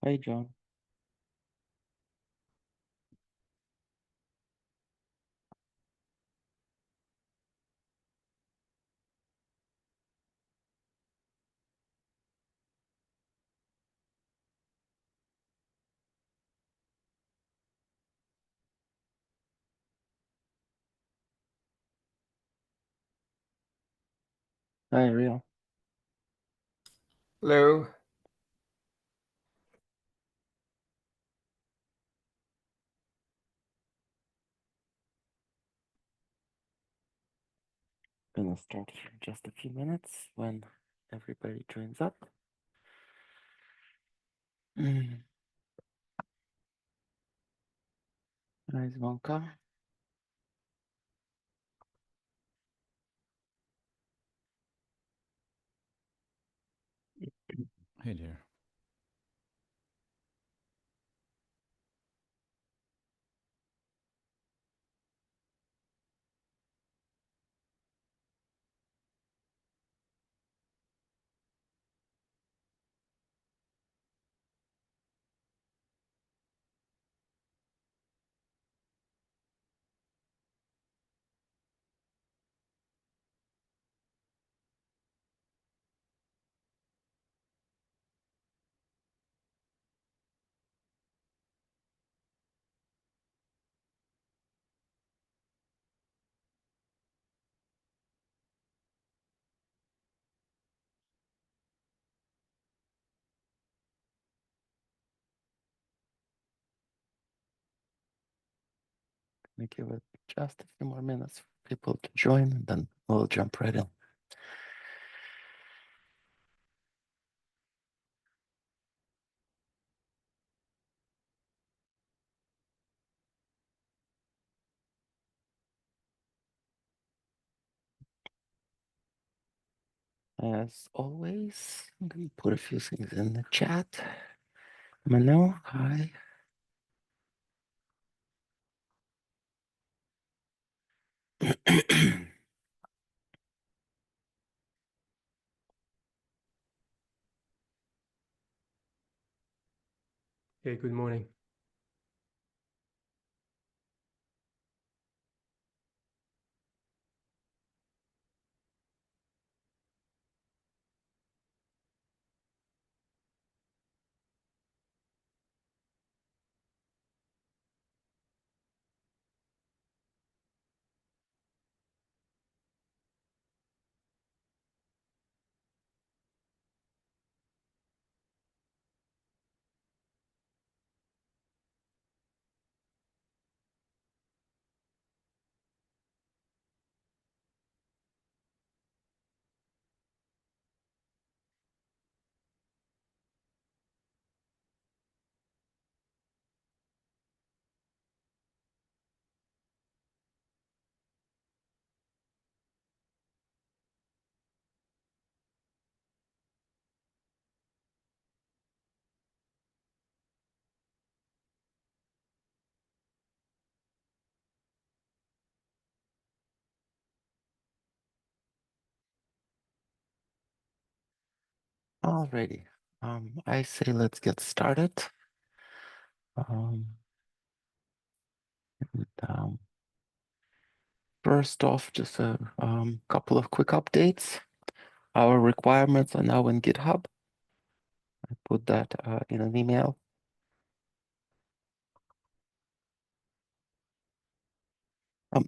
Hi, John. Hi, Real. Hello. Gonna start here in just a few minutes when everybody joins up. Mm. Hi, Zvonka. Hey there. Gonna give it just a few more minutes for people to join, and then we'll jump right in. As always, I'm gonna put a few things in the chat. Manu, hi. Hey, good morning. Alrighty. I say let's get started. Um, and, First off, just a couple of quick updates. Our requirements are now in GitHub. I put that in an email.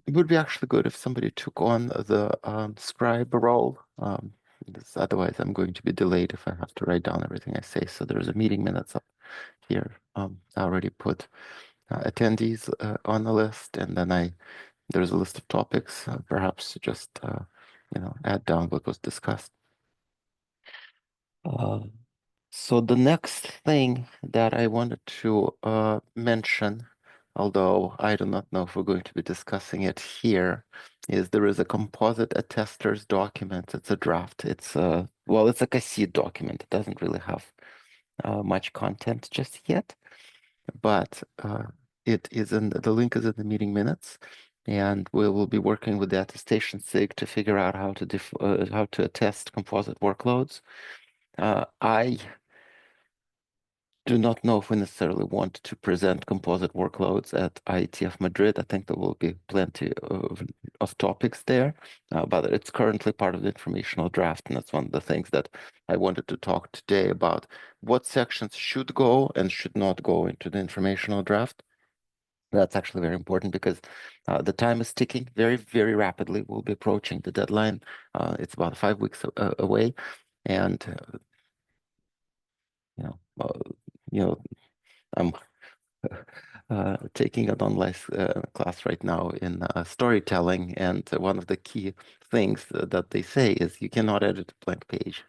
It would be actually good if somebody took on the scribe role. Because otherwise, I'm going to be delayed if I have to write down everything I say. So there's a meeting minutes up here. I already put attendees on the list, and then there's a list of topics. Perhaps just add down what was discussed. Uh, so the next thing that I wanted to mention, although I do not know if we're going to be discussing it here, is there is a composite attesters document. It's a draft. It's like a seed document. It doesn't really have much content just yet, but it is in the link is in the meeting minutes, and we will be working with the attestation SIG to figure out how to attest composite workloads. I do not know if we necessarily want to present composite workloads at IETF Madrid. I think there will be plenty of topics there, but it's currently part of the informational draft, and that's one of the things that I wanted to talk today about. What sections should go and should not go into the informational draft. That's actually very important because the time is ticking very, very rapidly. We'll be approaching the deadline. It's about 5 weeks away, and you know, I'm taking an online class right now in storytelling, and one of the key things that they say is you cannot edit a blank page.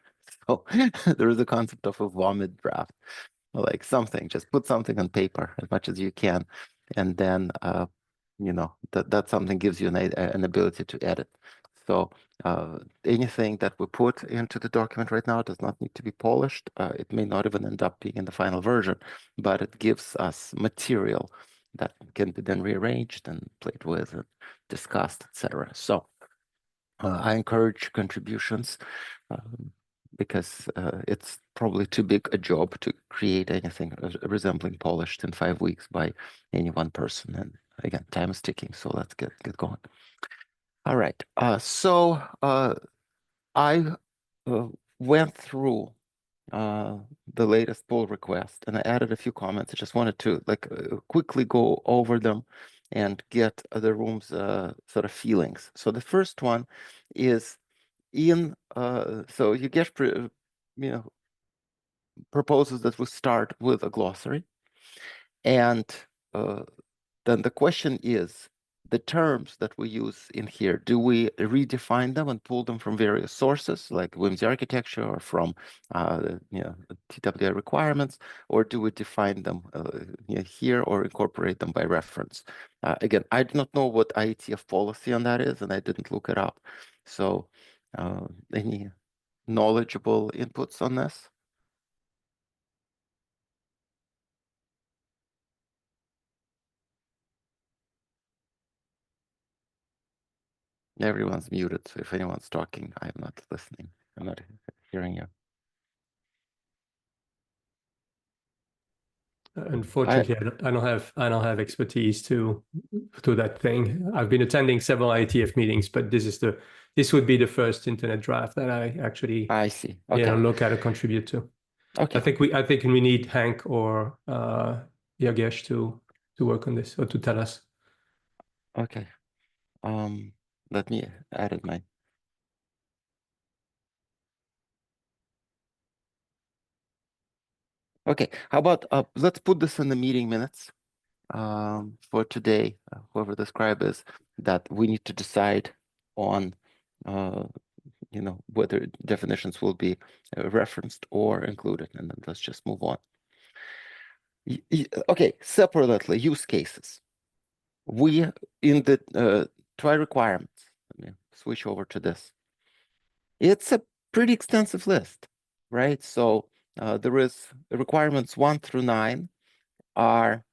So there is a concept of a vomit draft, like something, just put something on paper as much as you can, and then that something gives you an ability to edit. So anything that we put into the document right now does not need to be polished. It may not even end up being in the final version, but it gives us material that can be then rearranged and played with and discussed, etc. So I encourage contributions because it's probably too big a job to create anything resembling polished in 5 weeks by any one person. And again, time is ticking, so let's get going. All right. So I went through the latest pull request and I added a few comments. I just wanted to quickly go over them and get the room's sort of feelings. So the first one is so you get proposes that we start with a glossary, and then the question is, the terms that we use in here, do we redefine them and pull them from various sources like Whimsy architecture or from TWI requirements, or do we define them here or incorporate them by reference? Again, I do not know what IETF policy on that is, and I didn't look it up. So any knowledgeable inputs on this? Everyone's muted, so if anyone's talking, I'm not listening. I'm not hearing you. Unfortunately, I don't have expertise to that thing. I've been attending several IETF meetings, but this would be the first internet draft that I actually see. Okay. look at and contribute to. Okay. I think we need Hank or Yagesh to work on this or to tell us. Okay. Let me add it my. Okay. How about let's put this in the meeting minutes for today, whoever the scribe is, that we need to decide on whether definitions will be referenced or included, and then let's just move on. Okay, separately, use cases. We, in the try requirements, let me switch over to this. It's a pretty extensive list, right? So there is requirements 1 through 9 are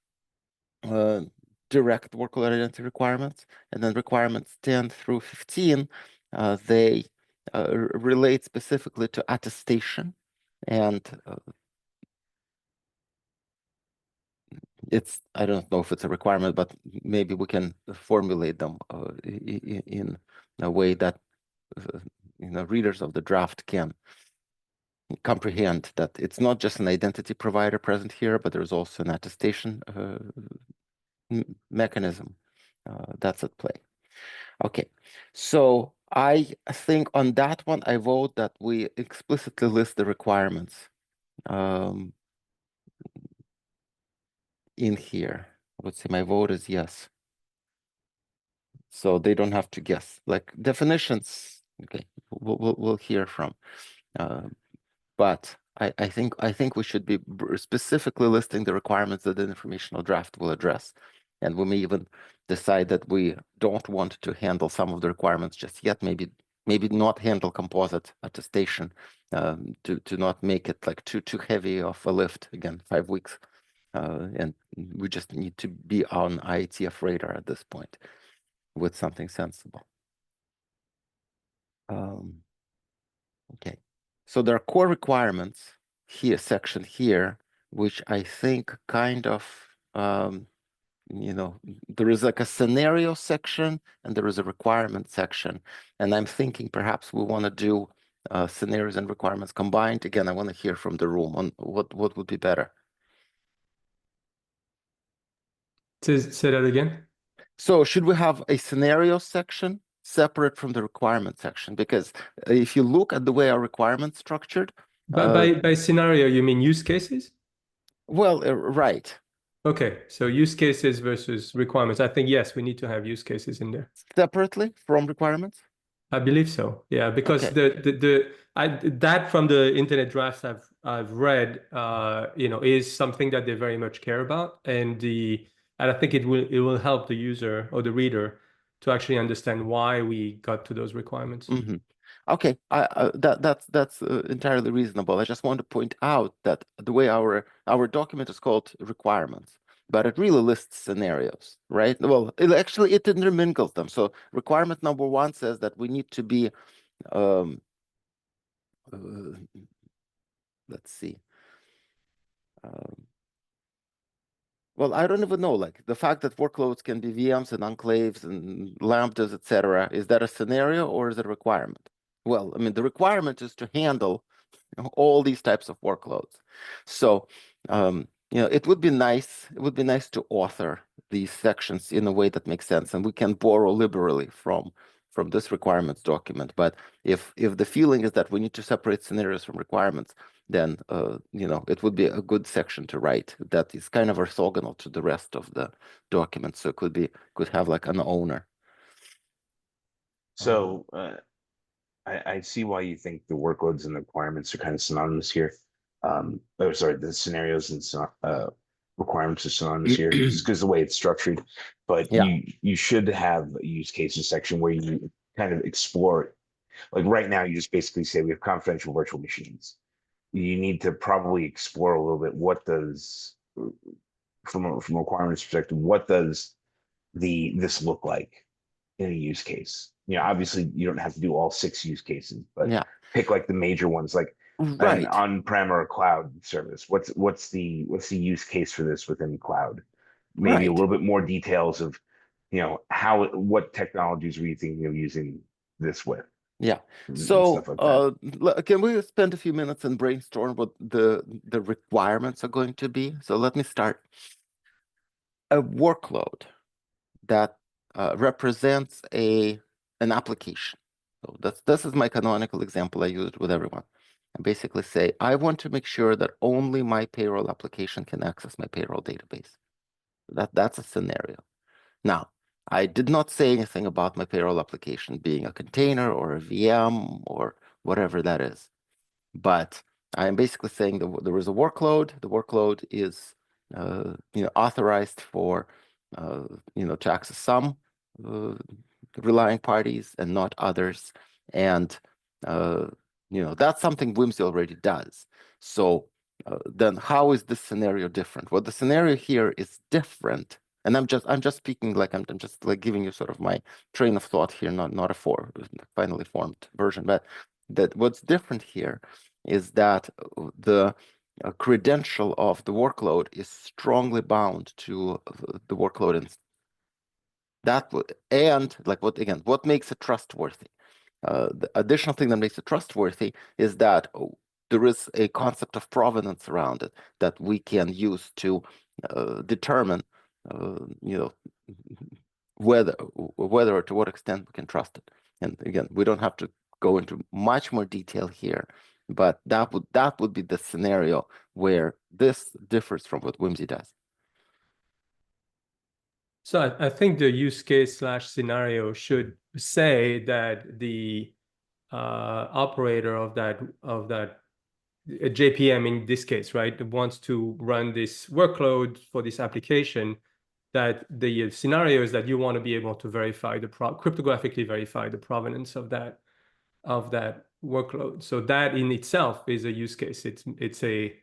direct workload identity requirements, and then requirements 10 through 15, they relate specifically to attestation, and I don't know if it's a requirement, but maybe we can formulate them in a way that readers of the draft can comprehend that it's not just an identity provider present here, but there's also an attestation mechanism that's at play. Okay, so I think on that one, I vote that we explicitly list the requirements in here. I would say my vote is yes. So they don't have to guess. Like definitions, okay, we'll hear from. But I think we should be specifically listing the requirements that the informational draft will address. And we may even decide that we don't want to handle some of the requirements just yet, maybe not handle composite attestation to not make it like too heavy of a lift, again, 5 weeks. And we just need to be on IETF radar at this point with something sensible. Okay, so there are core requirements here, section here, which I think kind of, you know, there is like a scenario section and there is a requirement section. And I'm thinking perhaps we want to do scenarios and requirements combined. Again, I want to hear from the room on what would be better. Say that again. So should we have a scenario section separate from the requirement section? Because if you look at the way our requirements structured, But by scenario, you mean use cases? well, right. Okay, so use cases versus requirements. I think yes, we need to have use cases in there. Separately from requirements? I believe so. Yeah, because Okay. that from the internet drafts I've read, is something that they very much care about, and I think it will help the user or the reader to actually understand why we got to those requirements. Mm-hmm. Okay, that's entirely reasonable. I just want to point out that the way our document is called requirements, but it really lists scenarios, right? Well, it intermingles them. So requirement number one says that we need to be, um, uh, let's see. Well, I don't even know, like the fact that workloads can be VMs and enclaves and lambdas, etc. Is that a scenario or is it a requirement? Well, I mean, the requirement is to handle all these types of workloads. So, it would be nice. It would be nice to author these sections in a way that makes sense, and we can borrow liberally from this requirements document. But if the feeling is that we need to separate scenarios from requirements, then it would be a good section to write that is kind of orthogonal to the rest of the document. So it could have like an owner. So I see why you think the workloads and the requirements are kind of synonymous here. Sorry, the scenarios and requirements are synonymous here, just because the way it's structured. But Yeah, you should have a use cases section where you kind of explore. Like right now, you just basically say we have confidential virtual machines. You need to probably explore a little bit what does from a requirements perspective, what does this look like in a use case? Obviously you don't have to do all 6 use cases, but yeah, pick like the major ones, like an right. on-prem or a cloud service. What's the use case for this within cloud? Maybe a Right. little bit more details of, what technologies are you thinking of using this with, Yeah. and So, stuff like that. can we spend a few minutes and brainstorm what the requirements are going to be? So let me start. A workload that represents an application. So this is my canonical example I used with everyone. I basically say, I want to make sure that only my payroll application can access my payroll database. That's a scenario. Now, I did not say anything about my payroll application being a container or a VM or whatever that is. But I'm basically saying that there is a workload. The workload is, authorized for, to access some uh, relying parties and not others. And, that's something Whimsy already does. So then how is this scenario different? Well, the scenario here is different. And I'm just speaking like I'm just like giving you sort of my train of thought here, not a finally formed version, but that what's different here is that the credential of the workload is strongly bound to the workload, and what makes it trustworthy? The additional thing that makes it trustworthy is that there is a concept of provenance around it that we can use to determine, whether or to what extent we can trust it. And again, we don't have to go into much more detail here, but that would be the scenario where this differs from what Whimsy does. So I think the use case slash scenario should say that the operator of that JPM in this case, right, wants to run this workload for this application, that the scenario is that you want to be able to cryptographically verify the provenance of that workload. So that in itself is a use case. It's a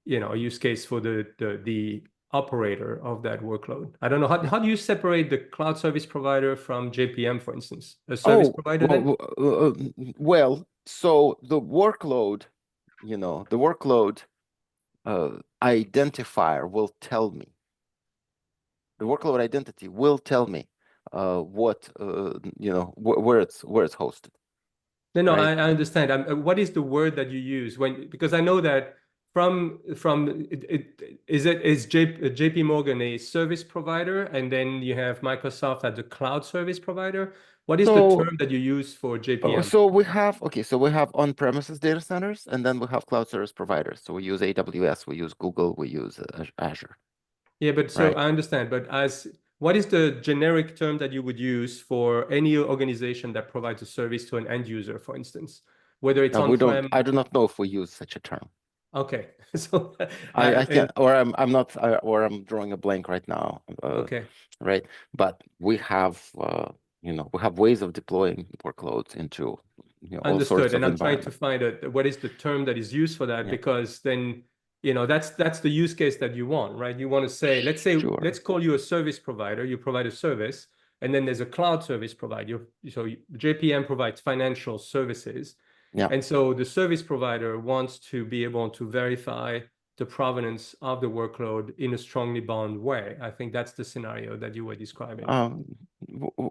use case for the operator of that workload. I don't know, how do you separate the cloud service provider from JPM, for instance? A service Oh, provider then? well, so the workload, the workload identifier will tell me, the workload identity will tell me what where it's hosted. No, Right? I understand. What is the word that you use because I know that is JP Morgan a service provider, and then you have Microsoft as a cloud service provider. What is the So term that you use for JPM? so we have on-premises data centers, and then we have cloud service providers. So we use AWS, we use Google, we use Azure. Yeah, but so Right? I understand, but what is the generic term that you would use for any organization that provides a service to an end user, for instance, whether it's Now we don't. on-prem? I do not know if we use such a term. Okay, so I can't, or I'm not, or I'm drawing a blank right now. Okay, Right? But we have, we have ways of deploying workloads into, all sorts understood. And of I'm trying to environments. find what is the term that is used for that, Yeah, because then, that's the use case that you want, right? You want to say, let's sure. call you a service provider. You provide a service, and then there's a cloud service provider. So JPM provides financial services. Yeah. And so the service provider wants to be able to verify the provenance of the workload in a strongly bound way. I think that's the scenario that you were describing.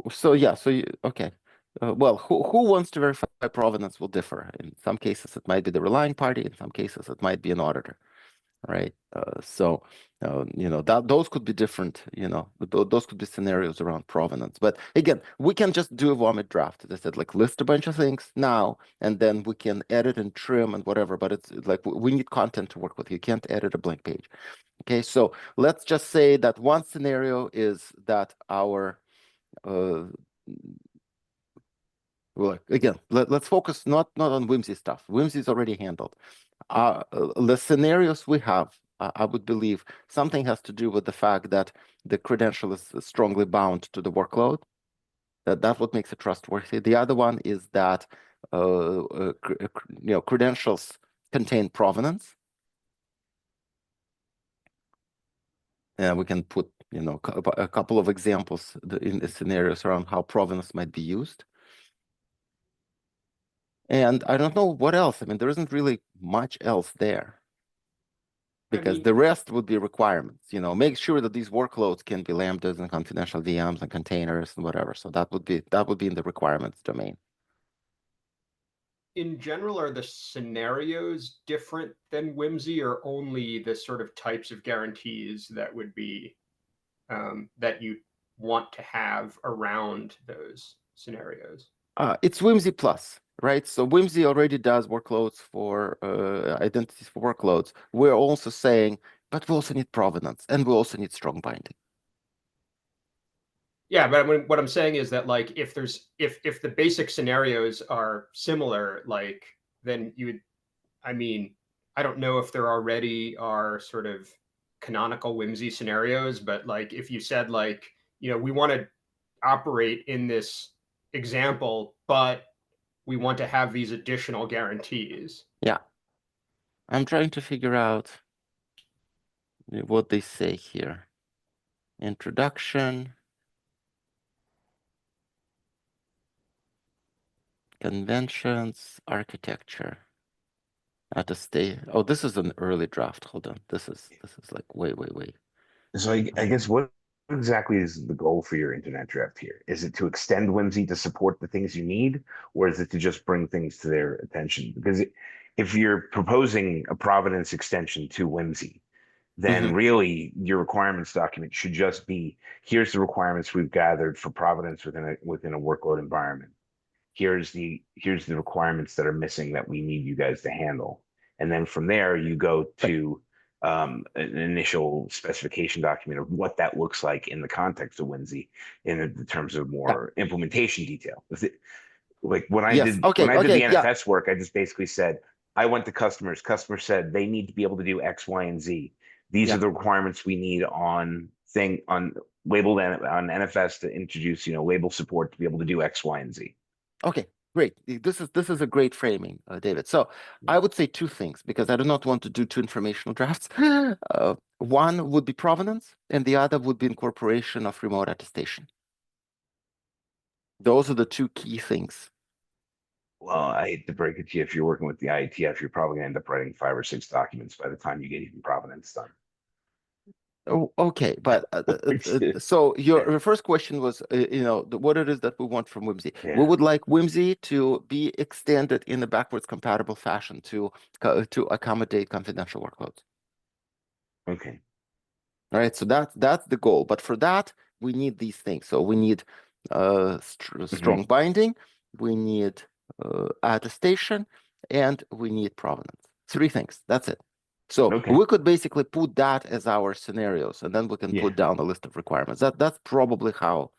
So yeah, okay. Well, who wants to verify provenance will differ. In some cases, it might be the relying party. In some cases, it might be an auditor. Right? Those could be different, those could be scenarios around provenance. But again, we can just do a vomit draft. As I said, like list a bunch of things now, and then we can edit and trim and whatever. But it's like we need content to work with. You can't edit a blank page. Okay, so let's just say that one scenario is that our well, again, let's focus not on whimsy stuff. Whimsy is already handled. The scenarios we have, I would believe something has to do with the fact that the credential is strongly bound to the workload. That's what makes it trustworthy. The other one is that credentials contain provenance. And we can put a couple of examples in the scenarios around how provenance might be used. And I don't know what else. I mean, there isn't really much else there. Because the rest would be requirements, make sure that these workloads can be lambdas and confidential VMs and containers and whatever. So that would be in the requirements domain. In general, are the scenarios different than whimsy, or only the sort of types of guarantees that would be that you want to have around those scenarios? It's whimsy plus, right? So whimsy already does workloads for identities for workloads. We're also saying, but we also need provenance and we also need strong binding. Yeah, but what I'm saying is that, like, if the basic scenarios are similar, like, then you would, I don't know if there already are sort of canonical whimsy scenarios, but like if you said, like, we want to operate in this example, but we want to have these additional guarantees. Yeah. I'm trying to figure out what they say here. Introduction. Conventions, architecture. At a state. Oh, this is an early draft. Hold on. This is like way. So I guess what exactly is the goal for your internet draft here? Is it to extend whimsy to support the things you need, or is it to just bring things to their attention? Because if you're proposing a provenance extension to whimsy, then really your requirements document should just be, here's the requirements we've gathered for provenance within a workload environment. Here's the requirements that are missing that we need you guys to handle. And then from there you go to an initial specification document of what that looks like in the context of whimsy in the terms of more implementation detail. Like when I Yes. did Okay. the Yeah. NFS work, I just basically said, I went to customers. Customers said they need to be able to do X, Y, and Z. These Yeah. are the requirements we need on labeled on NFS to introduce, label support to be able to do X, Y, and Z. Okay. Great. This is a great framing, David. So I would say two things because I do not want to do two informational drafts. One would be provenance, and the other would be incorporation of remote attestation. Those are the two key things. Well, I hate to break it to you. If you're working with the IETF, you're probably gonna end up writing 5 or 6 documents by the time you get even provenance done. Oh, okay, but Which is- so yeah, your first question was, what it is that we want from Whimsy. We yeah. would like Whimsy to be extended in a backwards compatible fashion to accommodate confidential workloads. Okay. All right, so that's the goal. But for that, we need these things. So we need strong binding, we need attestation, and we need provenance. 3 things. That's it. So Okay. we could basically put that as our scenarios, and then we can Yeah. put down a list of requirements. That's probably how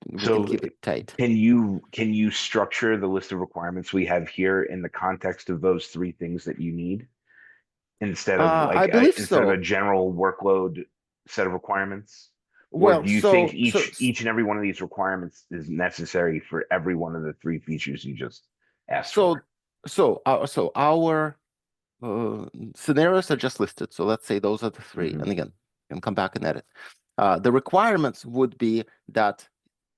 we can So keep it tight. can you structure the list of requirements we have here in the context of those 3 things that you need instead of I believe instead of a so. general workload set of requirements? Or Well, do you think so each and every one of these requirements is necessary for every one of the 3 features you just asked so for? so our scenarios are just listed. So let's say those are the 3. Mhm. And again, you can come back and edit. The requirements would be that,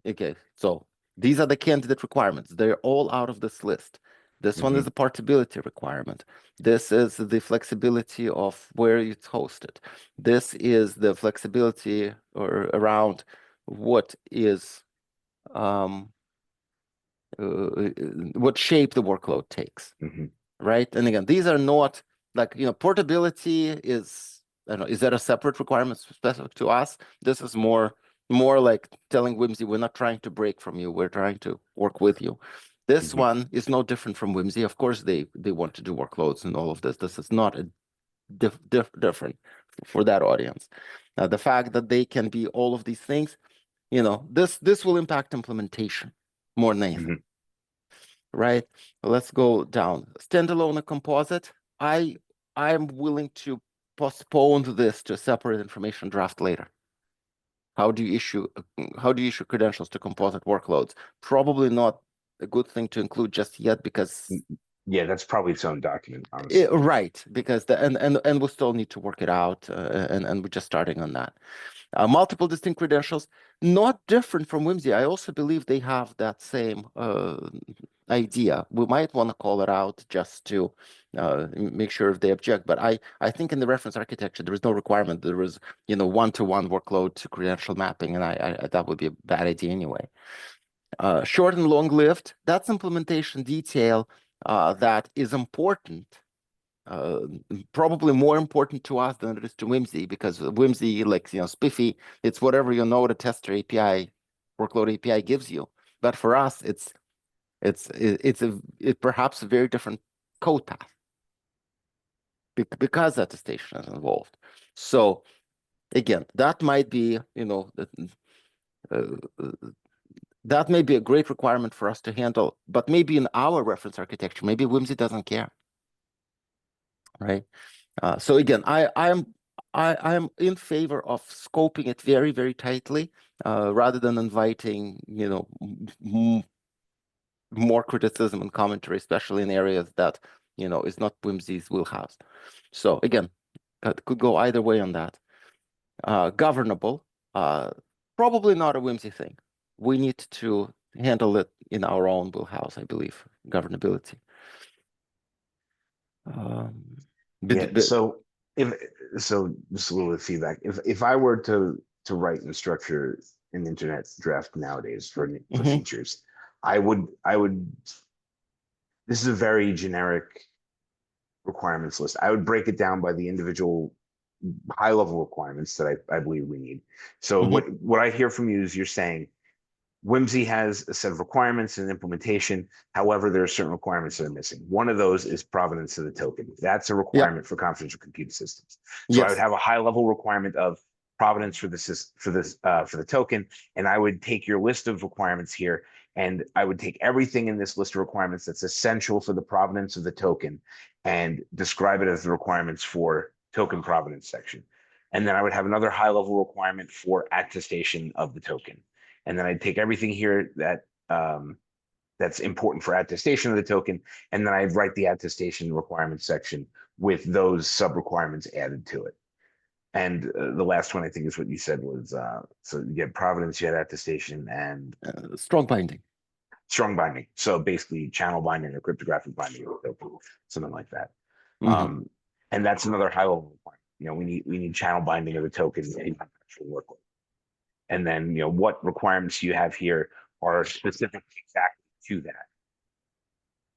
okay, so these are the candidate requirements. They're all out of this list. This one is the portability requirement. This is the flexibility of where it's hosted. This is the flexibility or around what is what shape the workload takes. Mhm. Right? And again, these are not like, portability is, I don't know, is that a separate requirement specific to us? This is more like telling Whimsy, we're not trying to break from you, we're trying to work with you. This Mhm. one is no different from Whimsy. Of course, they want to do workloads and all of this. This is not a different for that audience. Now, the fact that they can be all of these things, this will impact implementation more than anything. Mhm. Right? Let's go down. Standalone and composite. I'm willing to postpone this to a separate information draft later. How do you issue credentials to composite workloads? Probably not a good thing to include just yet because Yeah, that's probably its own document, honestly. right, because and we still need to work it out, and we're just starting on that. Multiple distinct credentials, not different from Whimsy. I also believe they have that same idea. We might want to call it out just to make sure if they object. But I think in the reference architecture, there is no requirement. There is, one-to-one workload to credential mapping, and I that would be a bad idea anyway. Short and long-lived, that's implementation detail that is important. Probably more important to us than it is to Whimsy, because Whimsy, like, spiffy, it's whatever your node tester API, workload API gives you. But for us, it's perhaps a very different code path because attestation is involved. So again, that might be, that may be a great requirement for us to handle, but maybe in our reference architecture, maybe Whimsy doesn't care, right? So again, I'm in favor of scoping it very, very tightly, rather than inviting, more criticism and commentary, especially in areas that, is not Whimsy's wheelhouse. So again, it could go either way on that. Governable, probably not a Whimsy thing. We need to handle it in our own wheelhouse, I believe, governability. Yeah. So just a little bit of feedback. If I were to write and structure an internet draft nowadays for features, I would this is a very generic requirements list. I would break it down by the individual high level requirements that I believe we need. So what I hear from you is you're saying Whimsy has a set of requirements and implementation. However, there are certain requirements that are missing. One of those is provenance of the token. That's a Yeah. requirement for confidential computer systems. So I would Yes. have a high level requirement of provenance for the token, and I would take your list of requirements here, and I would take everything in this list of requirements that's essential for the provenance of the token, and describe it as the requirements for token provenance section. And then I would have another high level requirement for attestation of the token. And then I'd take everything here that that's important for attestation of the token, and then I'd write the attestation requirements section with those sub requirements added to it. And the last one I think is what you said was so you get provenance, you had attestation, and Strong binding. strong binding. So basically channel binding or cryptographic binding, something like that. Mhm. And that's another high level requirement. You know, we need channel binding of the token in actual workload. And then, you know, what requirements you have here are specific exactly to that.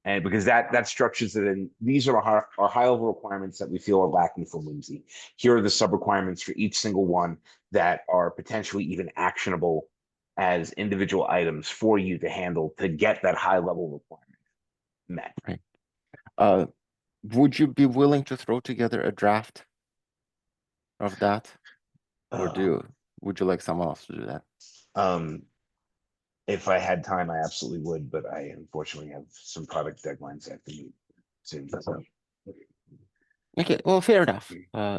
And because that structures it in, these are our high level requirements that we feel are lacking from Whimsy. Here are the sub requirements for each single one that are potentially even actionable as individual items for you to handle to get that high level requirement met. Right. Would you be willing to throw together a draft of that, or would you like someone else to do that? If I had time, I absolutely would, but I unfortunately have some product deadlines I have to meet soon. So. Okay, well, fair enough.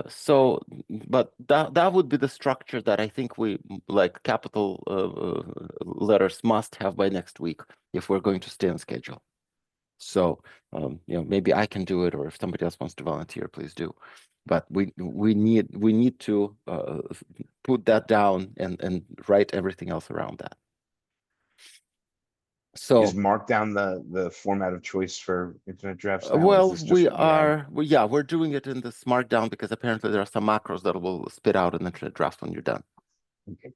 So, but that would be the structure that I think we like capital letters must have by next week if we're going to stay on schedule. So, you know, maybe I can do it, or if somebody else wants to volunteer, please do. But we need to put that down and write everything else around that. So is Markdown the format of choice for internet drafts now? well, Is this just what we have? yeah, we're doing it in this Markdown because apparently there are some macros that will spit out an internet draft when you're done. Okay.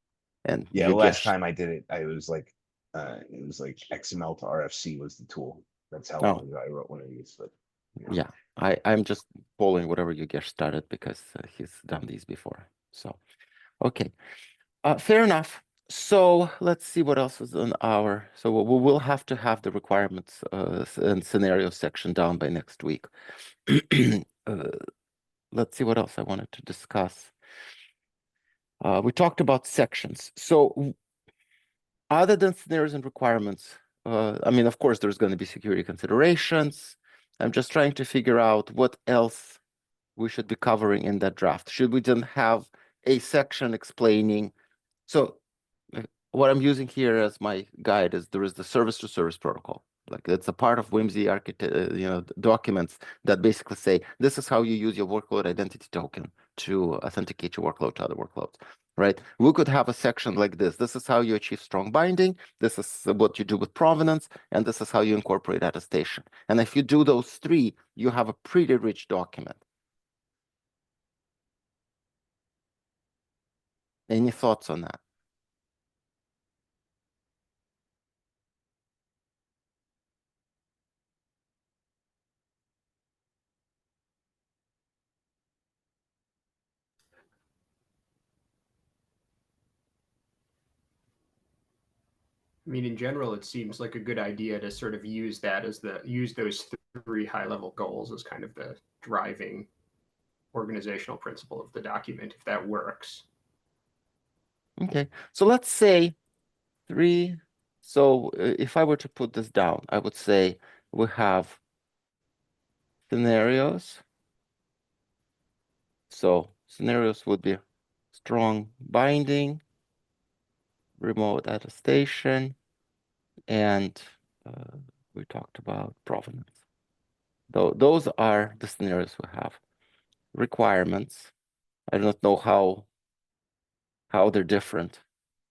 And Yeah, you last get time I did it, it was like XML to RFC was the tool. That's how oh long ago I wrote one of these. But yeah, I'm just following whatever you get started because he's done these before. So okay, fair enough. So let's see what else is on our. So we will have to have the requirements and scenario section down by next week. Let's see what else I wanted to discuss. We talked about sections. So other than scenarios and requirements, I mean, of course, there's going to be security considerations. I'm just trying to figure out what else we should be covering in that draft. Should we then have a section explaining? So what I'm using here as my guide is there is the service to service protocol. Like it's a part of Whimsy documents that basically say, this is how you use your workload identity token to authenticate your workload to other workloads, right? We could have a section like this. This is how you achieve strong binding. This is what you do with provenance. And this is how you incorporate attestation. And if you do those three, you have a pretty rich document. Any thoughts on that? I mean, in general, it seems like a good idea to sort of use that as use those three high level goals as kind of the driving organizational principle of the document, if that works. Okay, so let's say three. So if I were to put this down, I would say we have scenarios. So scenarios would be strong binding, remote attestation, and we talked about provenance. Those are the scenarios we have. Requirements. I do not know how they're different,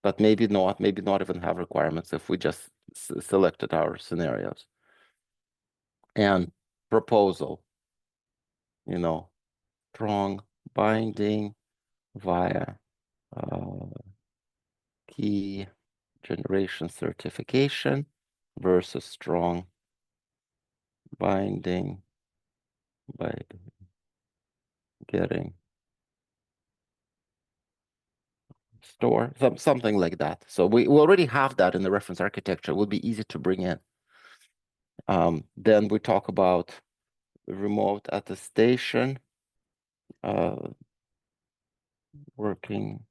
but maybe not even have requirements if we just selected our scenarios. And proposal, you know, strong binding via key generation certification versus strong binding by getting store, something like that. So we already have that in the reference architecture. It would be easy to bring in. Then we talk about remote attestation, working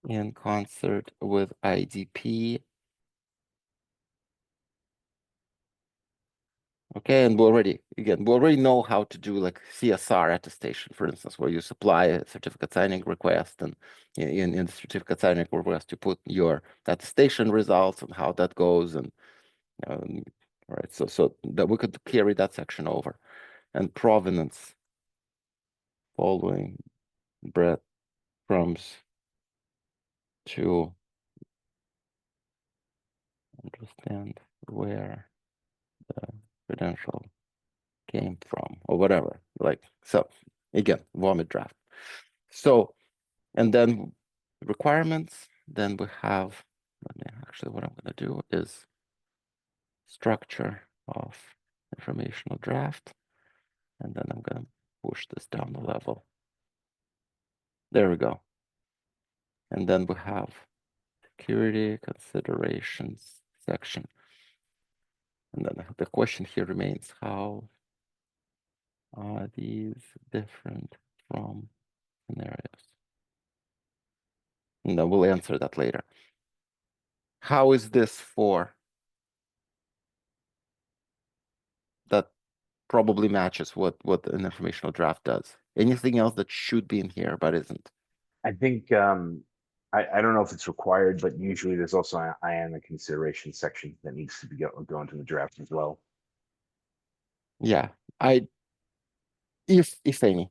in concert with IDP. Okay, and we already know how to do like CSR attestation, for instance, where you supply a certificate signing request, and in the certificate signing request you put your attestation results and how that goes, and right, so that we could carry that section over, and provenance, following breadcrumbs to understand where the credential came from or whatever. Like, so again, vomit draft. So, and then requirements, then we have, actually what I'm going to do is structure of informational draft, and then I'm going to push this down a level. There we go. And then we have security considerations section. And then the question here remains, how are these different from scenarios? No, we'll answer that later. How is this for? That probably matches what an informational draft does. Anything else that should be in here but isn't? I think I don't know if it's required, but usually there's also an IANA consideration section that needs to be go into the draft as well. Yeah, if any.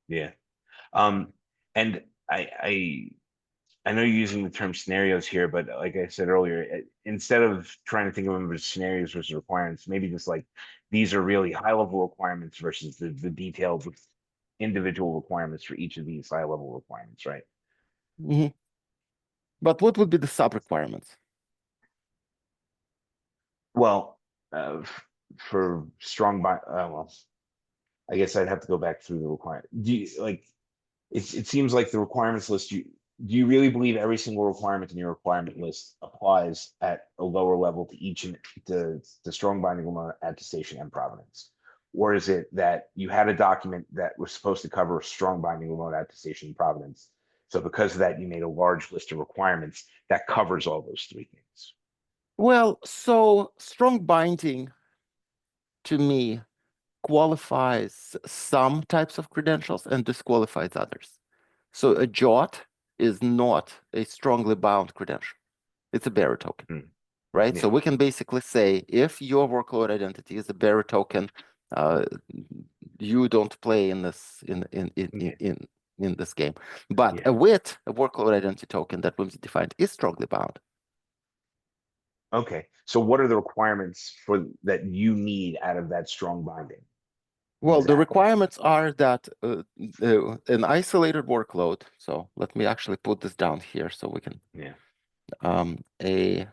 Yeah. And I know you're using the term scenarios here, but like I said earlier, instead of trying to think of them as scenarios versus requirements, maybe just like these are really high level requirements versus the detailed individual requirements for each of these high level requirements, right? Mhm. But what would be the sub requirements? Well, for strong well, I guess I'd have to go back through the requirement. Do you like it seems like the requirements list do you really believe every single requirement in your requirement list applies at a lower level to each and the strong binding remote attestation and provenance? Or is it that you had a document that was supposed to cover strong binding remote attestation and provenance? So because of that, you made a large list of requirements that covers all those three things. Well, so strong binding to me qualifies some types of credentials and disqualifies others. So a JOT is not a strongly bound credential. It's a bearer token, right? Yeah. So we can basically say if your workload identity is a bearer token, you don't play in this in this game. But Yeah. a WIT, a workload identity token that whimsy defined, is strongly bound. Okay. So what are the requirements for that you need out of that strong binding? Well, the Exactly. requirements are that an isolated workload. So let me actually put this down here so we can Yeah. a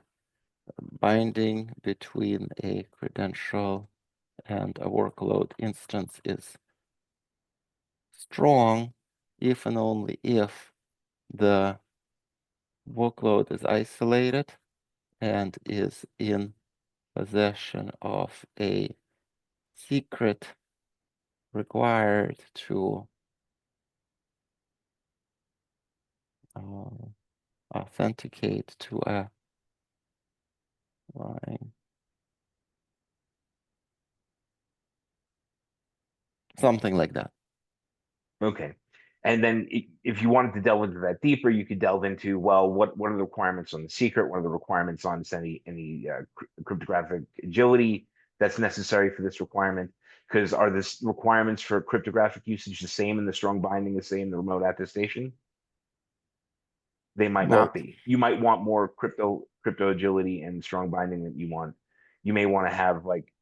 binding between a credential and a workload instance is strong if and only if the workload is isolated and is in possession of a secret required to authenticate to a line. Something like that. Okay. And then if you wanted to delve into that deeper, you could delve into, well, what are the requirements on the secret? What are the requirements on any cryptographic agility that's necessary for this requirement? Because are this requirements for cryptographic usage the same in the strong binding, the same in the remote attestation? They might Well, not be. You might want more crypto agility and strong binding that you want. You may want to have like,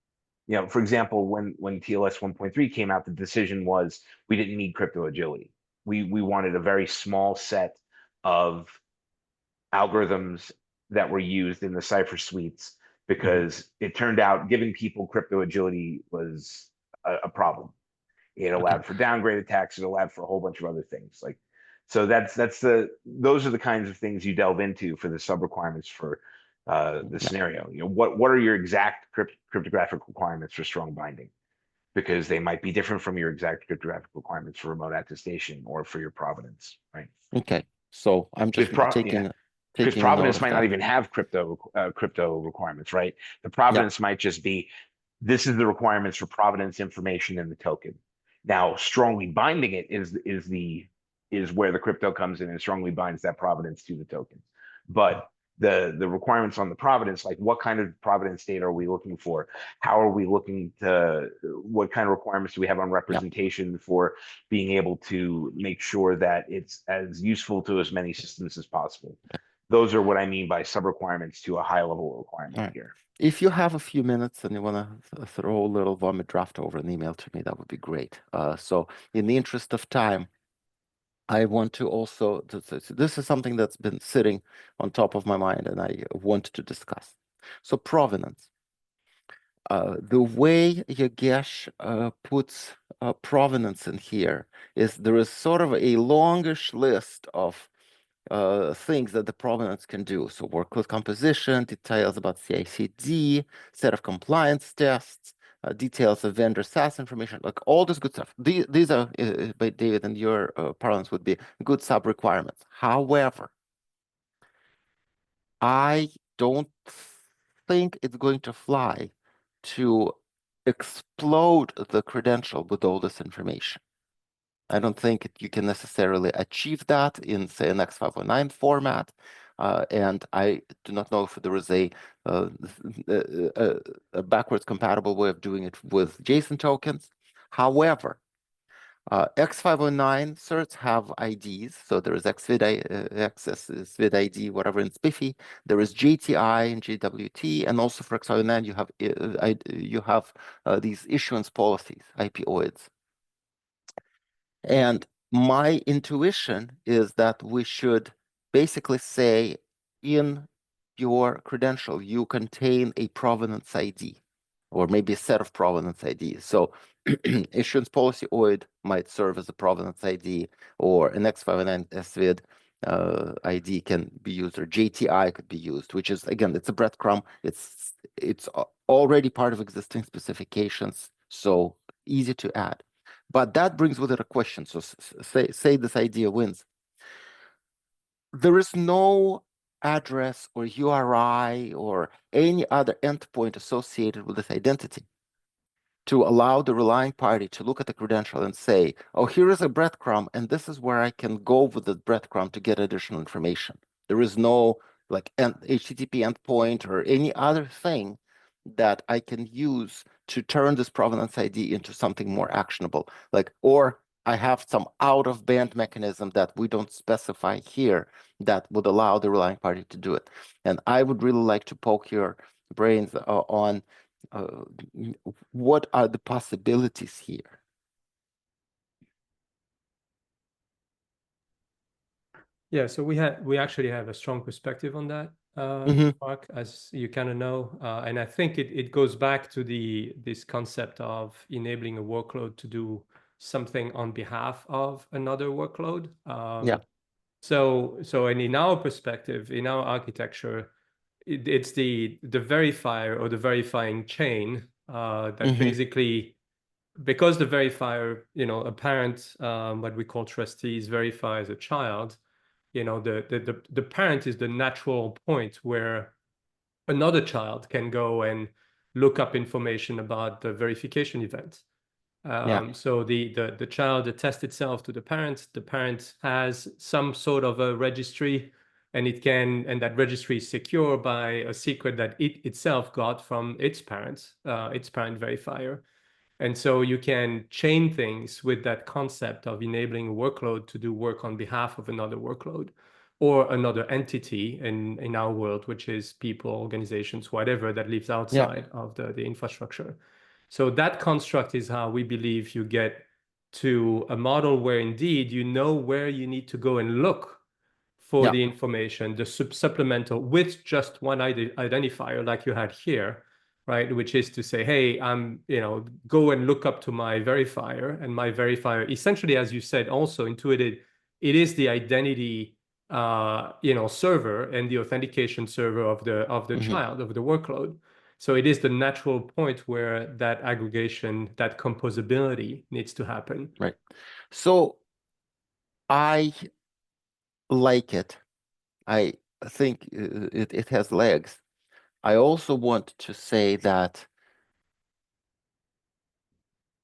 for example, when TLS 1.3 came out, the decision was we didn't need crypto agility. We wanted a very small set of algorithms that were used in the cipher suites because it turned out giving people crypto agility was a problem. It okay. allowed for downgrade attacks. It allowed for a whole bunch of other things. Like, so those are the kinds of things you delve into for the sub requirements for the Yeah. scenario. What are your exact cryptographic requirements for strong binding? Because they might be different from your exact cryptographic requirements for remote attestation or for your provenance, right? Okay. So I'm just taking Because a note provenance of might not that. even have crypto requirements, right? The Yeah. provenance might just be this is the requirements for provenance information in the token. Now, strongly binding it is where the crypto comes in and strongly binds that provenance to the token. But the requirements on the provenance, like what kind of provenance data are we looking for? How are we looking to what kind of requirements do we have on representation for being able to make sure that it's as useful to as many systems as possible? Those are what I mean by sub requirements to a high level requirement All right. here. If you have a few minutes and you want to throw a little vomit draft over an email to me, that would be great. So in the interest of time, I want to also, this is something that's been sitting on top of my mind and I want to discuss. So provenance. The way Yogesh puts provenance in here is there is sort of a longish list of things that the provenance can do. So workload composition, details about CI/CD, set of compliance tests, details of vendor SaaS information, like all this good stuff. These are, by David and your parlance, would be good sub requirements. However, I don't think it's going to fly to explode the credential with all this information. I don't think you can necessarily achieve that in, say, an X509 format. And I do not know if there is a backwards compatible way of doing it with JSON tokens. However, X509 certs have IDs. So there is XSVID ID, whatever in SPIFFE. There is JTI and JWT. And also for X509, you have these issuance policies, IPOIDs. And my intuition is that we should basically say in your credential, you contain a provenance ID or maybe a set of provenance IDs. So issuance policy OID might serve as a provenance ID, or an X509 SVID ID can be used, or JTI could be used, which is, again, it's a breadcrumb. It's already part of existing specifications, so easy to add. But that brings with it a question. So say this idea wins. There is no address or URI or any other endpoint associated with this identity to allow the relying party to look at the credential and say, oh, here is a breadcrumb, and this is where I can go with the breadcrumb to get additional information. There is no like HTTP endpoint or any other thing that I can use to turn this provenance ID into something more actionable. Like, or I have some out-of-band mechanism that we don't specify here that would allow the relying party to do it. And I would really like to poke your brains on what are the possibilities here? Yeah, so we actually have a strong perspective on that, Mark, as you kind of know, and I think it goes back to this concept of enabling a workload to do something on behalf of another workload. Yeah. So and in our perspective, in our architecture, it's the verifier or the verifying chain that basically, because the verifier, a parent, what we call trustees, verifies a child. The parent is the natural point where another child can go and look up information about the verification event. So the child attests itself to the parent. The parent has some sort of a registry, and that registry is secure by a secret that it itself got from its parent verifier. And so you can chain things with that concept of enabling a workload to do work on behalf of another workload or another entity in our world, which is people, organizations, whatever that lives outside of the infrastructure. So that construct is how we believe you get to a model where indeed you know where you need to go and look for the information, the supplemental with just one identifier like you had here, right? Which is to say, hey, go and look up to my verifier, and my verifier, essentially, as you said, also intuited, it is the identity, server and the authentication server of the child, of the workload. So it is the natural point where that aggregation, that composability needs to happen. Right. So I like it. I think it has legs. I also want to say that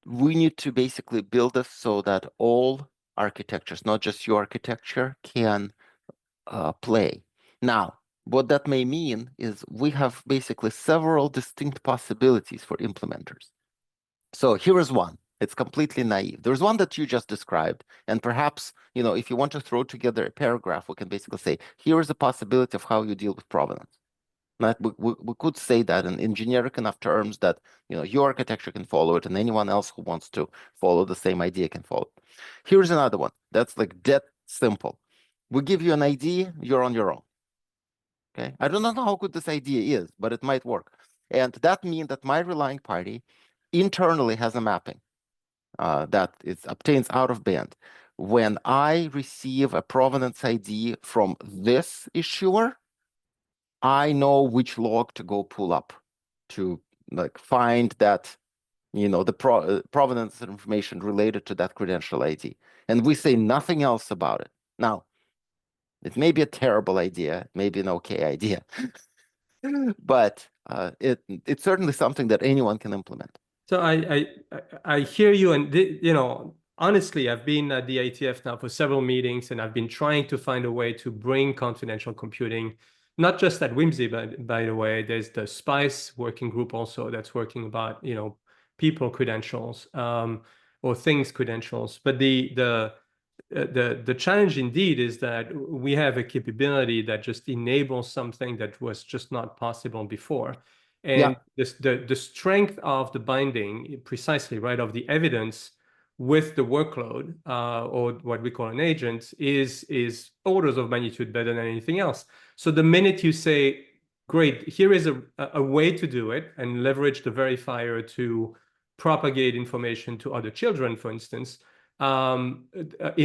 we need to basically build this so that all architectures, not just your architecture, can play. Now, what that may mean is we have basically several distinct possibilities for implementers. So here is one. It's completely naive. There's one that you just described. And perhaps, if you want to throw together a paragraph, we can basically say, here is a possibility of how you deal with provenance. Right? We could say that in generic enough terms that, you know, your architecture can follow it and anyone else who wants to follow the same idea can follow it. Here's another one that's like dead simple. We give you an idea, you're on your own. Okay, I do not know how good this idea is, but it might work. And that means that my relying party internally has a mapping that is obtains out of band. When I receive a provenance ID from this issuer, I know which log to go pull up to like find that, you know, the provenance information related to that credential ID. And we say nothing else about it. Now, it may be a terrible idea, maybe an okay idea, but it's certainly something that anyone can implement. So I hear you, and you know, honestly, I've been at the IETF now for several meetings, and I've been trying to find a way to bring confidential computing, not just at Whimsy, but by the way, there's the SPICE working group also that's working about, you know, people credentials or things credentials. But the challenge indeed is that we have a capability that just enables something that was just not possible before. And the strength of the binding, precisely, right, of the evidence with the workload or what we call an agent is orders of magnitude better than anything else. So the minute you say, great, here is a way to do it and leverage the verifier to propagate information to other children, for instance, in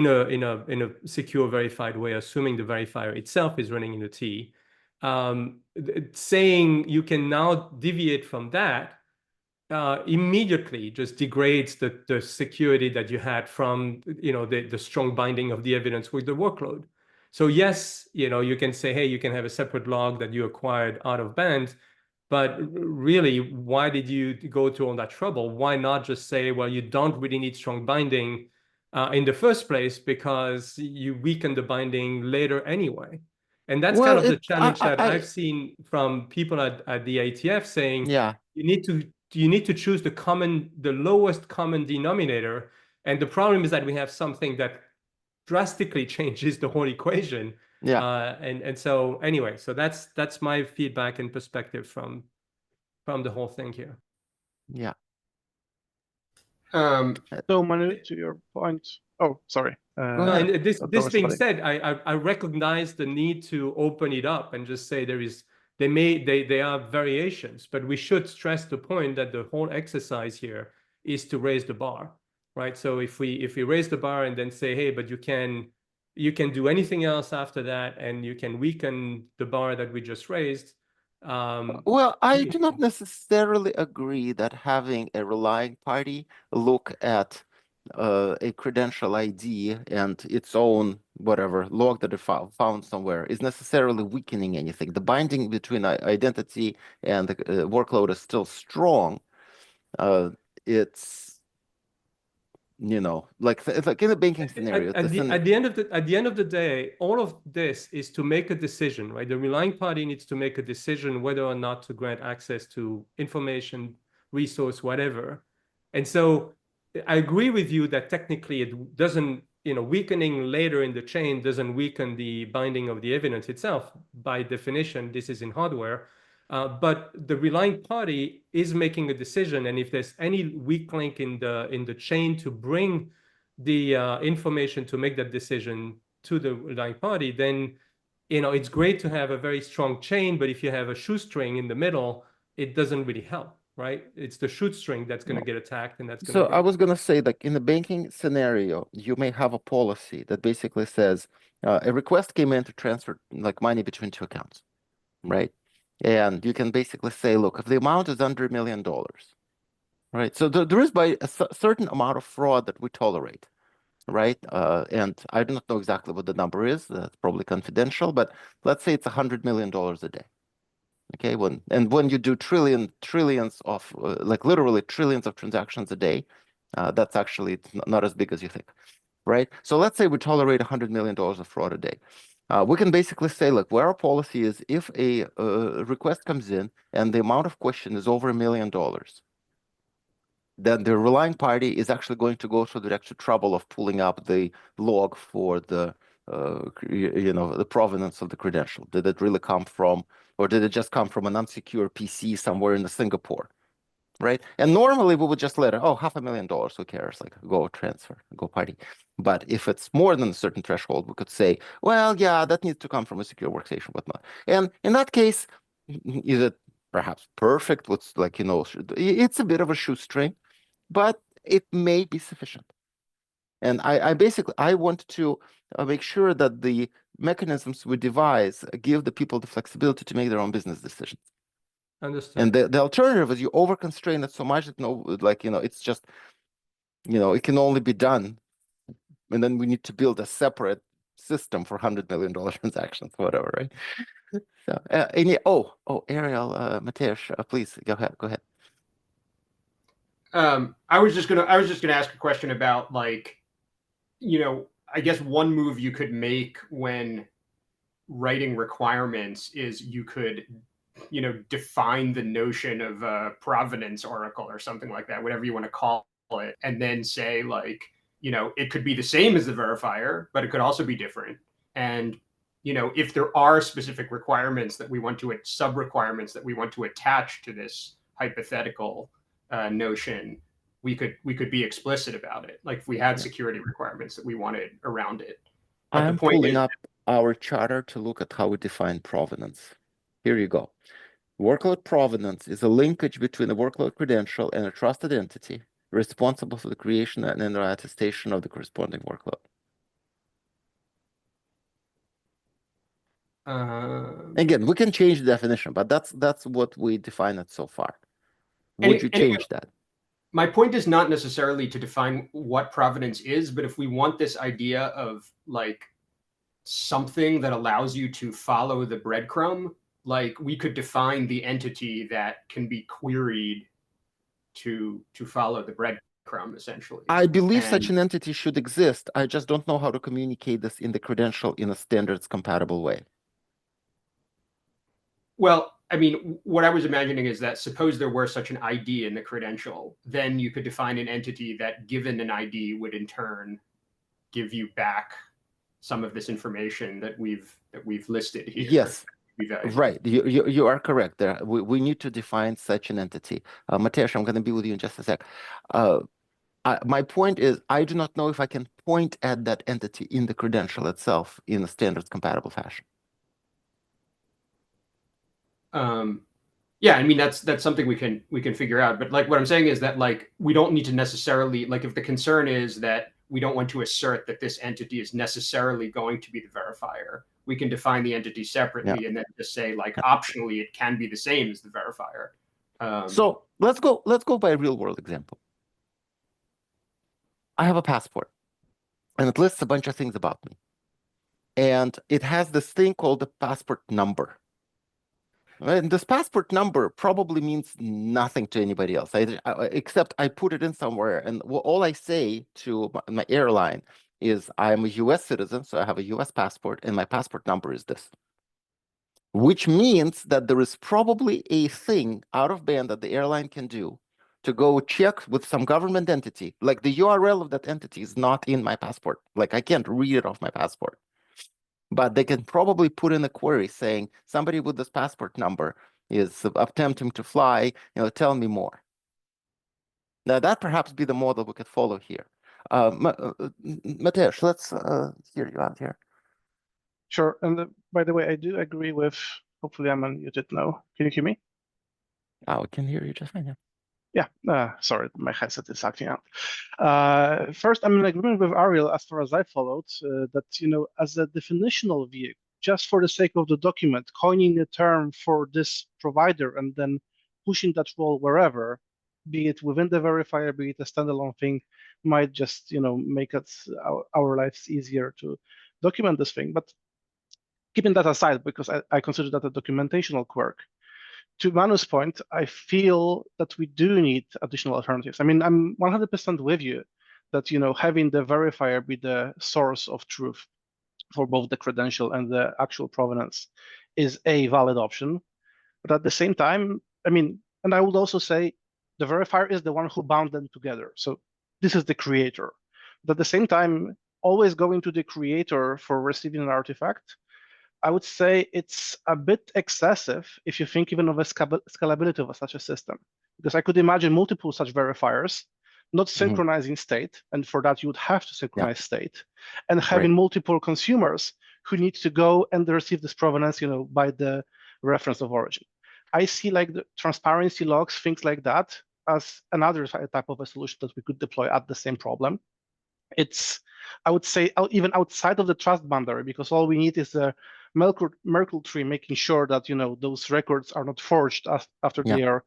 a secure verified way, assuming the verifier itself is running in the T. Saying you can now deviate from that immediately just degrades the security that you had from, you know, the strong binding of the evidence with the workload. So yes, you know, you can say, hey, you can have a separate log that you acquired out of band, but really, why did you go to all that trouble? Why not just say, well, you don't really need strong binding in the first place because you weaken the binding later anyway. And that's kind of the challenge that I've seen from people at the IETF saying, you need to choose the lowest common denominator. And the problem is that we have something that drastically changes the whole equation. And so anyway, so that's my feedback and perspective from the whole thing here. Yeah. So Manu, to your point. Oh, sorry. No, and this being said, I recognize the need to open it up and just say they are variations, but we should stress the point that the whole exercise here is to raise the bar, right? So if we raise the bar and then say, hey, but you can do anything else after that, and you can weaken the bar that we just raised. Well, I do not necessarily agree that having a relying party look at a credential ID and its own whatever log that it found somewhere is necessarily weakening anything. The binding between identity and the workload is still strong. It's, you know, like in the banking scenario. At the end of the day, all of this is to make a decision, right? The relying party needs to make a decision whether or not to grant access to information, resource, whatever. And so I agree with you that technically it doesn't, you know, weakening later in the chain doesn't weaken the binding of the evidence itself. By definition, this is in hardware. But the relying party is making a decision, and if there's any weak link in the chain to bring the information to make that decision to the relying party, then, you know, it's great to have a very strong chain, but if you have a shoestring in the middle, it doesn't really help, right? It's the shoestring that's going to get attacked, and that's going to. So I was going to say, like in the banking scenario, you may have a policy that basically says a request came in to transfer like money between two accounts, right? And you can basically say, look, if the amount is under $1 million, right? So there is by a certain amount of fraud that we tolerate, right? And I do not know exactly what the number is. That's probably confidential, but let's say it's $100 million a day. Okay, when you do trillions of like literally trillions of transactions a day, that's actually not as big as you think, right? So let's say we tolerate $100 million of fraud a day. We can basically say, look, where our policy is, if a request comes in and the amount of question is over $1 million, then the relying party is actually going to go through the extra trouble of pulling up the log for the, you know, the provenance of the credential. Did it really come from Or did it just come from an unsecure PC somewhere in Singapore? Right? And normally we would just let it, oh, $500,000, who cares? Like, go transfer, go party. But if it's more than a certain threshold, we could say, well, yeah, that needs to come from a secure workstation, whatnot. And in that case, is it perhaps perfect? What's like, it's a bit of a shoestring, but it may be sufficient. And I basically, I want to make sure that the mechanisms we devise give the people the flexibility to make their own business decisions. Understood. And the alternative is you over-constrain it so much that it's just, it can only be done. And then we need to build a separate system for $100 million transactions, whatever, right? So Ariel, Mateusz, please go ahead. I was just gonna ask a question about, like, I guess one move you could make when writing requirements is you could, define the notion of a provenance oracle or something like that, whatever you want to call it, and then say, like, it could be the same as the verifier, but it could also be different. And, if there are specific requirements that we want to, sub-requirements that we want to attach to this hypothetical notion, we could be explicit about it. Like if we had security requirements that we wanted around it. But I'm pulling up our charter to look at how we define provenance. Here you go. Workload provenance is a linkage between a workload credential and a trusted entity responsible for the creation and attestation of the corresponding workload. Again, we can change the definition, but that's what we define it so far. Would you change that? My point is not necessarily to define what provenance is, but if we want this idea of like something that allows you to follow the breadcrumb, like we could define the entity that can be queried to follow the breadcrumb, essentially. I believe such an entity should exist. I just don't know how to communicate this in the credential in a standards compatible way. Well, I mean, what I was imagining is that suppose there were such an ID in the credential, then you could define an entity that, given an ID, would in turn give you back some of this information that we've listed here. Yes, right. You are correct there. We need to define such an entity. Mateusz, I'm going to be with you in just a sec. My point is, I do not know if I can point at that entity in the credential itself in a standards compatible fashion. Yeah, I mean that's something we can figure out. But like what I'm saying is that like we don't need to necessarily, like if the concern is that we don't want to assert that this entity is necessarily going to be the verifier, we can define the entity separately and then just say like optionally it can be the same as the verifier. So let's go by a real world example. I have a passport and it lists a bunch of things about me. And it has this thing called the passport number. And this passport number probably means nothing to anybody else, except I put it in somewhere. And all I say to my airline is I'm a US citizen, so I have a US passport, and my passport number is this. Which means that there is probably a thing out of band that the airline can do to go check with some government entity. Like the URL of that entity is not in my passport. Like I can't read it off my passport. But they can probably put in a query saying somebody with this passport number is attempting to fly, tell me more. Now that perhaps be the model we could follow here. Mateusz, let's hear you out here. Sure. And by the way, I do agree with, hopefully I'm unmuted now. Can you hear me? I can hear you just fine. Yeah. Yeah, sorry, my headset is acting out. First, I'm in agreement with Ariel as far as I followed that, as a definitional view, just for the sake of the document, coining a term for this provider and then pushing that role wherever, be it within the verifier, be it a standalone thing, might just, make our lives easier to document this thing. But keeping that aside, because I consider that a documentational quirk, to Manu's point, I feel that we do need additional alternatives. I mean, I'm 100% with you that, having the verifier be the source of truth for both the credential and the actual provenance is a valid option. But at the same time, I mean, and I would also say the verifier is the one who bound them together. So this is the creator. But at the same time, always going to the creator for receiving an artifact I would say it's a bit excessive if you think even of a scalability of such a system, because I could imagine multiple such verifiers not synchronizing state, and for that you would have to synchronize state, and having multiple consumers who need to go and receive this provenance, by the reference of origin. I see like the transparency logs, things like that, as another type of a solution that we could deploy at the same problem. It's, I would say, even outside of the trust boundary, because all we need is a Merkle tree making sure that those records are not forged after they are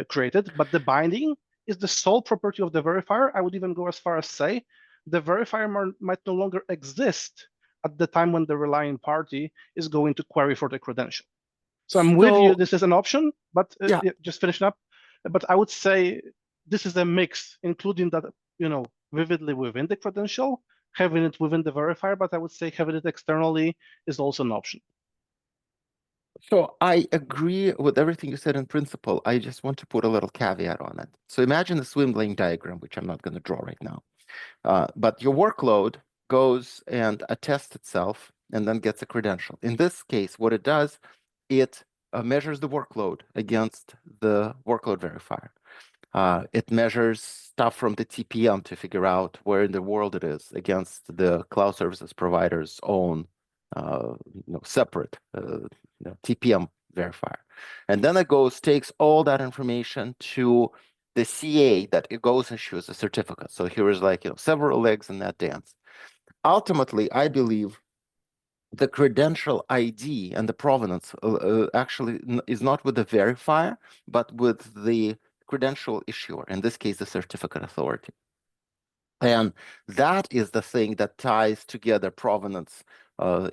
created. But the binding is the sole property of the verifier. I would even go as far as say the verifier might no longer exist at the time when the relying party is going to query for the credential. So I'm with you. This is an option, but just finishing up. But I would say this is a mix, including that vividly within the credential, having it within the verifier, but I would say having it externally is also an option. So I agree with everything you said in principle. I just want to put a little caveat on it. So imagine a swim lane diagram, which I'm not going to draw right now. But your workload goes and attests itself and then gets a credential. In this case, what it does, it measures the workload against the workload verifier. It measures stuff from the TPM to figure out where in the world it is against the cloud services provider's own separate TPM verifier. And then it takes all that information to the CA that it goes and issues a certificate. So here is like several legs in that dance. Ultimately, I believe the credential ID and the provenance actually is not with the verifier, but with the credential issuer, in this case, the certificate authority. And that is the thing that ties together provenance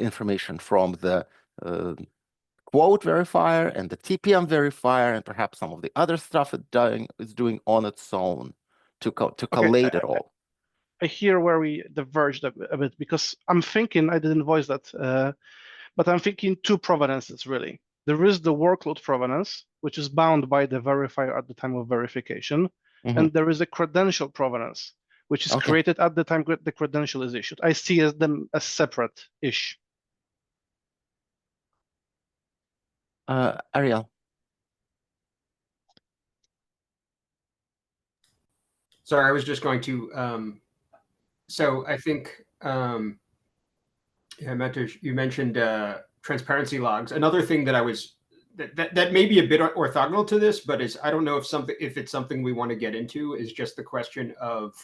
information from the quote verifier and the TPM verifier and perhaps some of the other stuff it's doing on its own to collate it all. I hear where we diverged a bit, because I'm thinking, I didn't voice that, but I'm thinking two provenances really. There is the workload provenance, which is bound by the verifier at the time of verification. And there is a credential provenance, which is created at the time the credential is issued. I see them as separate-ish. Ariel. Sorry, I was just going to, so I think, you mentioned transparency logs. Another thing that that may be a bit orthogonal to this, but I don't know if it's something we want to get into, is just the question of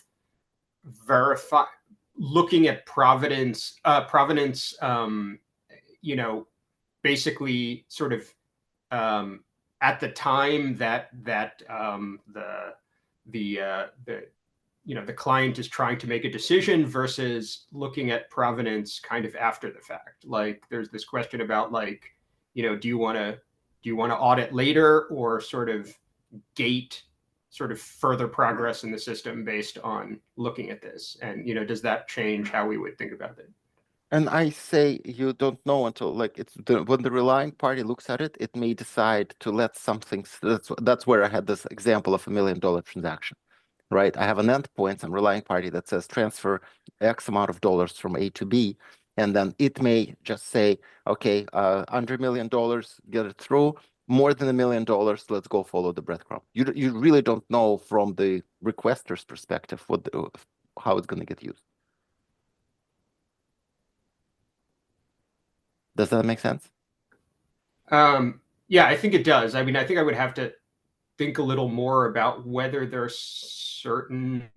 looking at provenance, basically sort of at the time that the client is trying to make a decision versus looking at provenance kind of after the fact. Like there's this question about like, do you want to audit later or sort of gate sort of further progress in the system based on looking at this? And, does that change how we would think about it? And I say you don't know until like when the relying party looks at it, it may decide to let something. That's where I had this example of $1 million transaction, right? I have an endpoint, some relying party that says transfer X amount of dollars from A to B, and then it may just say, okay, under $1 million, get it through. More than $1 million, let's go follow the breadcrumb. You really don't know from the requester's perspective how it's going to get used. Does that make sense? Yeah, I think it does. I mean, I think I would have to think a little more about whether there's certain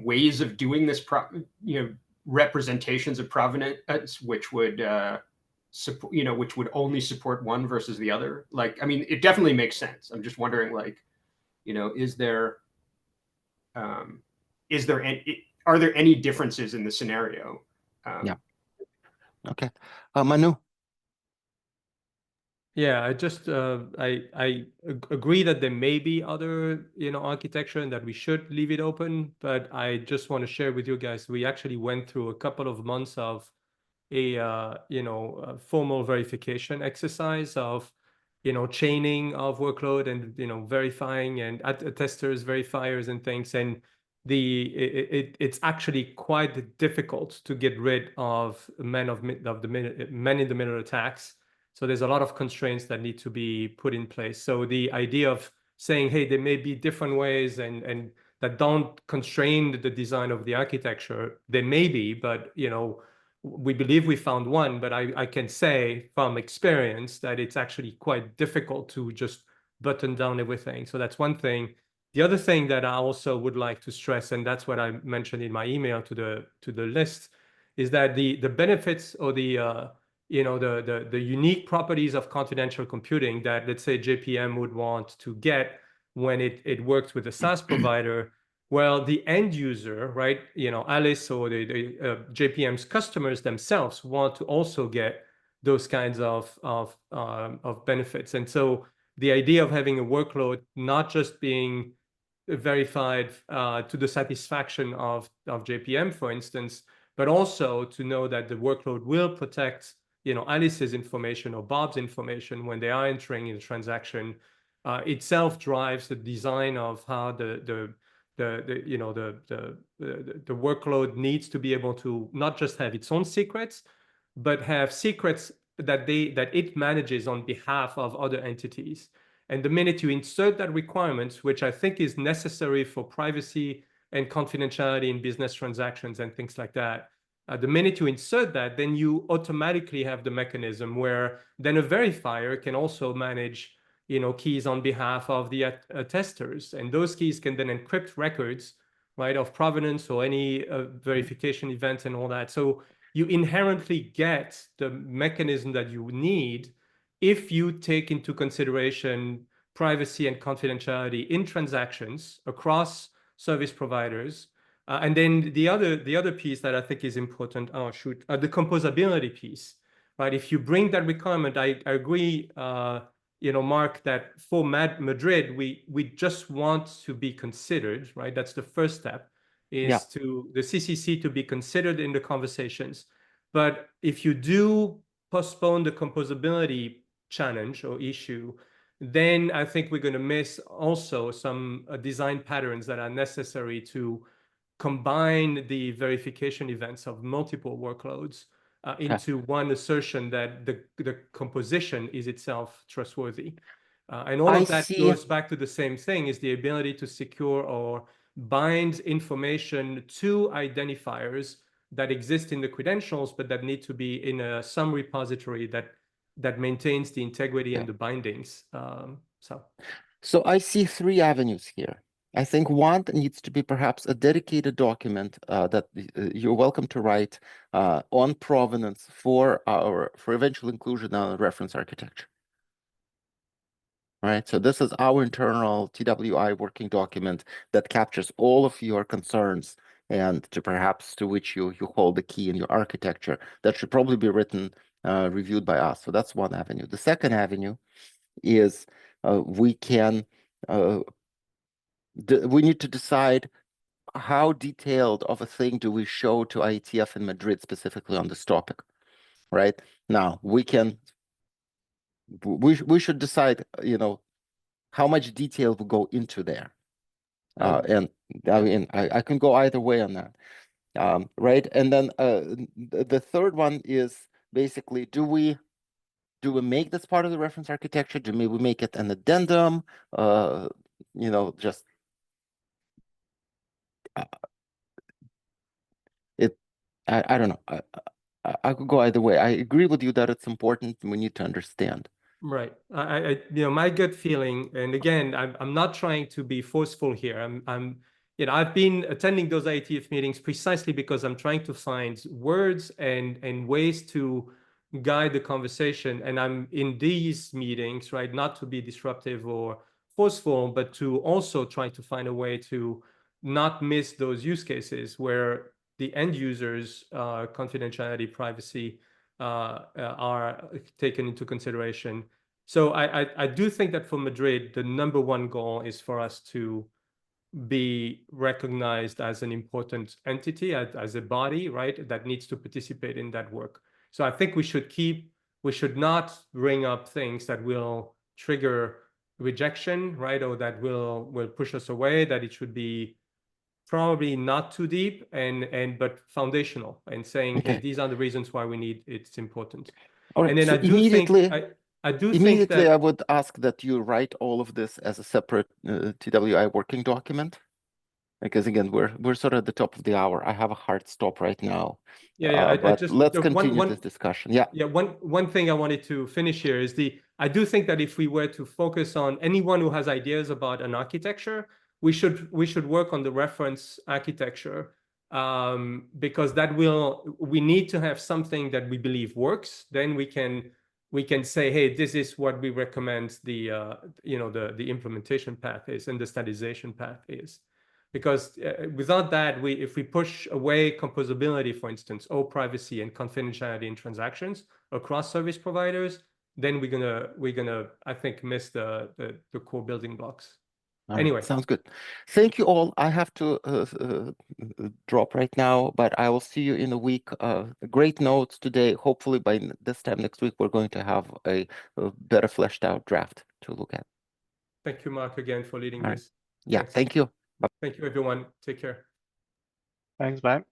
ways of doing this, representations of provenance, which would which would only support one versus the other. Like, I mean, it definitely makes sense. I'm just wondering, like, are there any differences in the scenario? Yeah. Okay. Manu. Yeah, I just I agree that there may be other architecture and that we should leave it open, but I just want to share with you guys, we actually went through a couple of months of a formal verification exercise of chaining of workload and verifying and testers, verifiers and things, and it's actually quite difficult to get rid of men in the middle attacks. So there's a lot of constraints that need to be put in place. So the idea of saying, hey, there may be different ways and that don't constrain the design of the architecture, there may be, but we believe we found one, but I can say from experience that it's actually quite difficult to just button down everything. So that's one thing. The other thing that I also would like to stress, and that's what I mentioned in my email to the list, is that the benefits or the unique properties of confidential computing that, let's say, JPM would want to get when it works with a SaaS provider. Well, the end user, right? Alice or the JPM's customers themselves want to also get those kinds of benefits, and so the idea of having a workload not just being verified to the satisfaction of JPM, for instance, but also to know that the workload will protect, Alice's information or Bob's information when they are entering in a transaction, itself drives the design of how the workload needs to be able to not just have its own secrets, but have secrets that it manages on behalf of other entities. And the minute you insert that requirement, which I think is necessary for privacy and confidentiality in business transactions and things like that, the minute you insert that, then you automatically have the mechanism where then a verifier can also manage, keys on behalf of the testers. And those keys can then encrypt records, right, of provenance or any verification events and all that. So you inherently get the mechanism that you need if you take into consideration privacy and confidentiality in transactions across service providers. And then the other piece that I think is important, the composability piece, right? If you bring that requirement, I agree, Mark, that for Madrid, we just want to be considered, right? That's the first step, is to the CCC to be considered in the conversations. But if you do postpone the composability challenge or issue, then I think we're going to miss also some design patterns that are necessary to combine the verification events of multiple workloads into one assertion that the composition is itself trustworthy. And all of that goes back to the same thing, is the ability to secure or bind information to identifiers that exist in the credentials, but that need to be in some repository that maintains the integrity and the bindings. So I see three avenues here. I think one needs to be perhaps a dedicated document that you're welcome to write on provenance for eventual inclusion on a reference architecture. Right, so this is our internal TWI working document that captures all of your concerns and to which you hold the key in your architecture. That should probably be written, reviewed by us. So that's one avenue. The second avenue is we need to decide how detailed of a thing do we show to IETF in Madrid specifically on this topic, right? Now we should decide, how much detail will go into there. And I mean, I can go either way on that. Right. And then the third one is basically, do we make this part of the reference architecture? Do we make it an addendum? Just I don't know. I could go either way. I agree with you that it's important and we need to understand. Right. My gut feeling, and again, I'm not trying to be forceful here. I've been attending those IETF meetings precisely because I'm trying to find words and ways to guide the conversation. And I'm in these meetings, right, not to be disruptive or forceful, but to also try to find a way to not miss those use cases where the end users' confidentiality, privacy are taken into consideration. So I do think that for Madrid, the number one goal is for us to be recognized as an important entity, as a body, right, that needs to participate in that work. So I think we should not bring up things that will trigger rejection, right, or that will push us away, that it should be probably not too deep but foundational, and saying, hey, Okay. these are the reasons why we need it's important. All right. And then So I do think I do think immediately that I would ask that you write all of this as a separate TWI working document, because again, we're sort of at the top of the hour. I have a hard stop right now. I But just let's the continue this discussion. Yeah. Yeah, one thing I wanted to finish here is I do think that if we were to focus on anyone who has ideas about an architecture, we should work on the reference architecture, because we need to have something that we believe works. Then we can say, hey, this is what we recommend the implementation path is and the standardization path is. Because without that, if we push away composability, for instance, or privacy and confidentiality in transactions across service providers, then we're gonna I think miss the core building blocks. All right, Anyway, sounds good. Thank you all. I have to drop right now, but I will see you in a week. Great notes today. Hopefully by this time next week, we're going to have a better fleshed out draft to look at. thank you, Mark, again for leading All right. this. Yeah, Thanks. thank you. Thank you, everyone. Take care. Thanks, bye.